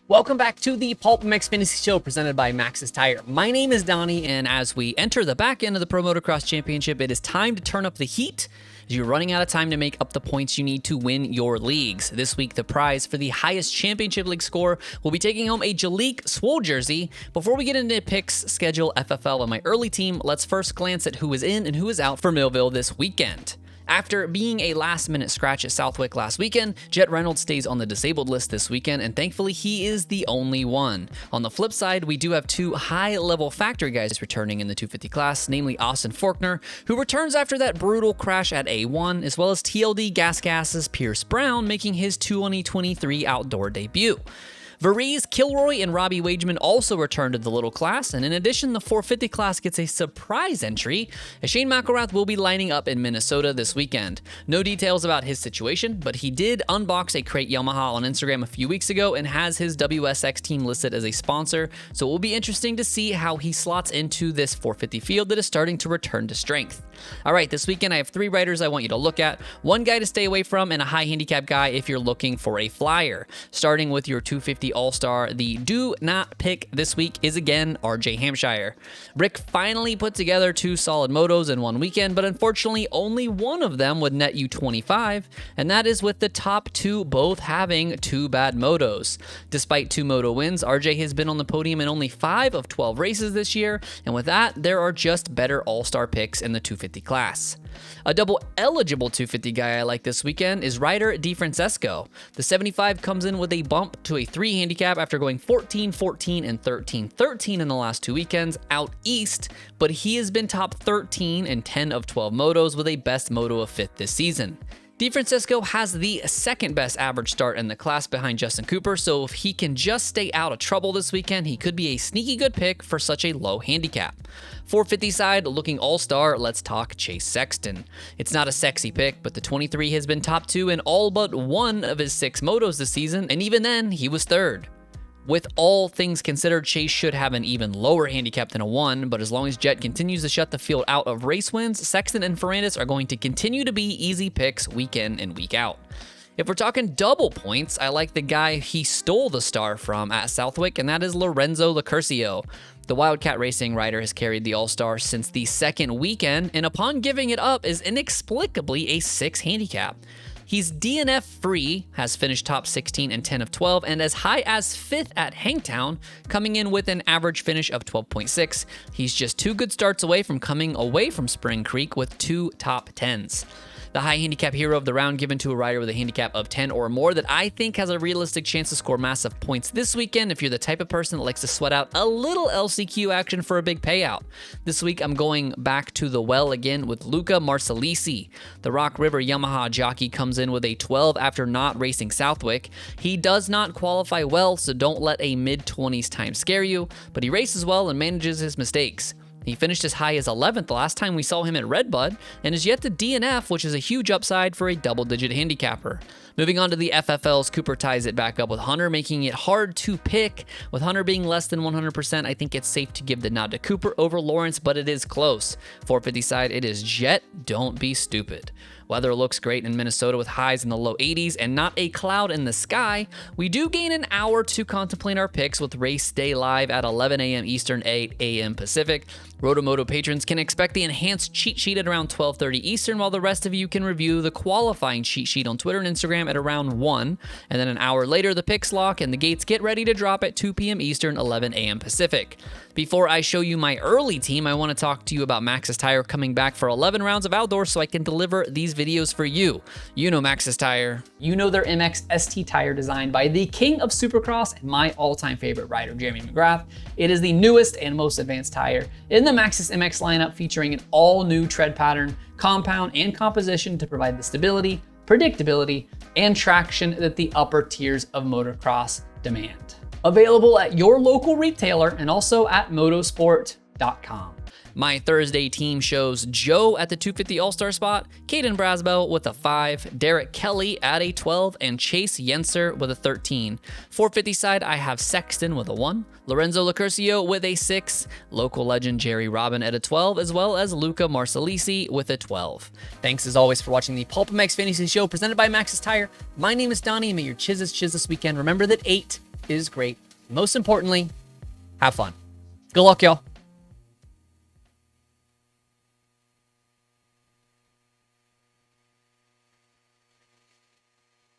Welcome back to the PulpMX Fantasy Show presented by Maxxis Tire. My name is Donnie, and as we enter the back end of the Pro Motocross Championship, it is time to turn up the heat as you're running out of time to make up the points you need to win your leagues. This week, the prize for the highest championship league score will be taking home a Jalik Swole jersey. Before we get into picks, schedule, FFL, and my early team, let's first glance at who is in and who is out for Millville this weekend. After being a last-minute scratch at Southwick last weekend, Jet Reynolds stays on the disabled list this weekend, and thankfully he is the only one. On the flip side, we do have two high-level factory guys returning in the 250 class, namely Austin Faulkner, who returns after that brutal crash at A1, as well as TLD Gas's Pierce Brown making his 2023 outdoor debut. Varese, Kilroy, and Robbie Wageman also return to the little class, and in addition, the 450 class gets a surprise entry, as Shane McElrath will be lining up in Minnesota this weekend. No details about his situation, but he did unbox a crate Yamaha on Instagram a few weeks ago and has his WSX team listed as a sponsor, so it will be interesting to see how he slots into this 450 field that is starting to return to strength. All right, this weekend I have three riders I want you to look at, one guy to stay away from, and a high handicap guy if you're looking for a flyer. Starting with your 250 All-Star, the do not pick this week is again RJ Hampshire. Rick finally put together two solid motos in one weekend, but unfortunately only one of them would net you 25, and that is with the top two both having two bad motos. Despite two moto wins, RJ has been on the podium in only 5 of 12 races this year, and with that, there are just better All-Star picks in the 250 class. A double eligible 250 guy I like this weekend is Ryder DiFrancesco. The 75 comes in with a bump to a 3 handicap after going 14, 14, and 13, 13 in the last 2 weekends out east, but he has been top 13 in 10 of 12 motos with a best moto of 5th this season. DiFrancesco has the second best average start in the class behind Justin Cooper, so if he can just stay out of trouble this weekend, he could be a sneaky good pick for such a low handicap. 450 side, looking all-star, let's talk Chase Sexton. It's not a sexy pick, but the 23 has been top 2 in all but one of his 6 motos this season, and even then, he was 3rd. With all things considered, Chase should have an even lower handicap than a 1, but as long as Jet continues to shut the field out of race wins, Sexton and Ferrandis are going to continue to be easy picks week in and week out. If we're talking double points, I like the guy he stole the star from at Southwick, and that is Lorenzo Locurcio. The Wildcat Racing rider has carried the All-Star since the second weekend, and upon giving it up is inexplicably a 6 handicap. He's DNF free, has finished top 16 and 10 of 12, and as high as 5th at Hangtown, coming in with an average finish of 12.6. He's just 2 good starts away from coming away from Spring Creek with 2 top 10s. The high handicap hero of the round given to a rider with a handicap of 10 or more that I think has a realistic chance to score massive points this weekend if you're the type of person that likes to sweat out a little LCQ action for a big payout. This week I'm going back to the well again with Luca Marsalisi. The Rock River Yamaha jockey comes in with a 12 after not racing Southwick. He does not qualify well, so don't let a mid-20s time scare you, but he races well and manages his mistakes. He finished as high as 11th the last time we saw him at Redbud, and is yet to DNF, which is a huge upside for a double-digit handicapper. Moving on to the FFLs, Cooper ties it back up with Hunter, making it hard to pick. With Hunter being less than 100%, I think it's safe to give the nod to Cooper over Lawrence, but it is close. 450 side, it is Jet, don't be stupid. Weather looks great in Minnesota with highs in the low 80s and not a cloud in the sky. We do gain an hour to contemplate our picks with race day live at 11 a.m. Eastern, 8 a.m. Pacific. RotoMoto patrons can expect the enhanced cheat sheet at around 12:30 Eastern, while the rest of you can review the qualifying cheat sheet on Twitter and Instagram at around 1. And then an hour later, the picks lock and the gates get ready to drop at 2 p.m. Eastern, 11 a.m. Pacific. Before I show you my early team, I want to talk to you about Maxxis Tire coming back for 11 rounds of outdoors so I can deliver these videos for you. You know Maxxis Tire. You know their MX ST tire designed by the king of Supercross and my all-time favorite rider, Jeremy McGrath. It is the newest and most advanced tire in the Maxxis MX lineup, featuring an all-new tread pattern, compound, and composition to provide the stability, predictability, and traction that the upper tiers of motocross demand. Available at your local retailer and also at motosport.com. My Thursday team shows Joe at the 250 All-Star spot, Caden Brasbell with a 5, Derek Kelly at a 12, and Chase Yenser with a 13. 450 side, I have Sexton with a 1, Lorenzo Locurcio with a 6, local legend Jerry Robin at a 12, as well as Luca Marsalisi with a 12. Thanks as always for watching the PulpMX Fantasy Show presented by Maxxis Tire. My name is Donnie, and may your chiz chiz this weekend. Remember that 8 is great. Most importantly, have fun. Good luck, y'all.